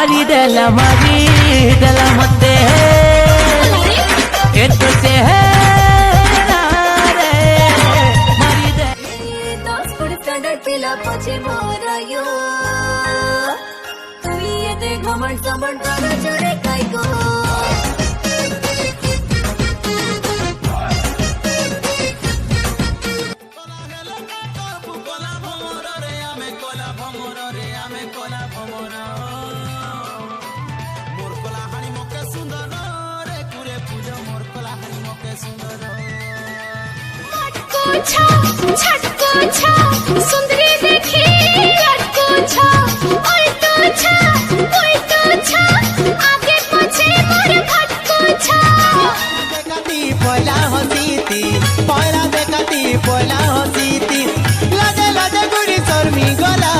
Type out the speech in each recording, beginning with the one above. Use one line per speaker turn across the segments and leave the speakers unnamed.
मारी देला मते ये तो से है मारी दे
दोस्त पर स्टैंडर्ड पिला पछे मोरायो तू ये दे घमंड समंड कर चढ़े काई को
छटको छा सुंदरी देखी लटको छा उल्टो छा आगे पीछे मोर खटको छा
देखती पोला हसीती पोला देखती पोला हसीती लाजे गुड़ी शर्मी गला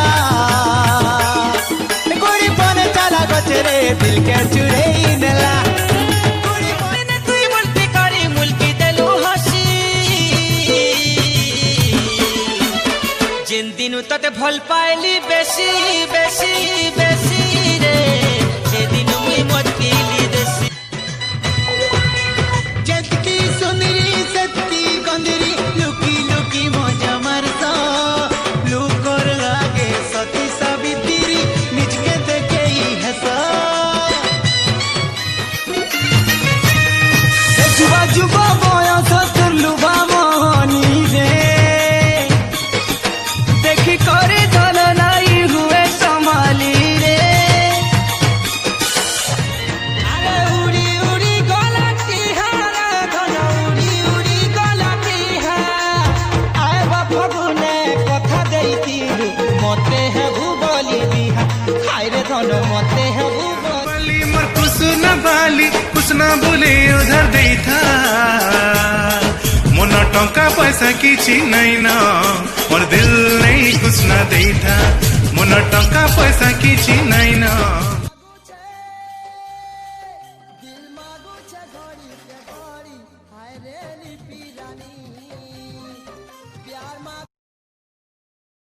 गुड़ी पने चला गचरे दिल के चुड़े नेला गुड़ी पने तुई मुल्की करी मुल्की देलु हसी जिन दिनु तते भल पाइली बेसी बेसी बेसी रे से दिनु मुई मत पीली देसी जतकी सुंदरी सत्ती गंदरी लुकी लुकी मजा मरसा लुकर लागे सती सावित्री निज के देखे ही हसा जुबा जुबा बोया ससुर लुबा मोहनी रे देखी करे धन नाई हुए संभाली रे अरे उड़ी उड़ी गलाती हारा धन उड़ी उड़ी गलाती हा आए बापा गुने कथा देती मते है भूगोली बिहा खाई रे धन मते है भूगोली
मर कुछ ना बोले उधर देता मोर टंका पैसा किछि नहीं ना मोर दिल नहीं कुछ ना देता मोर टंका पैसा किछि नहीं ना।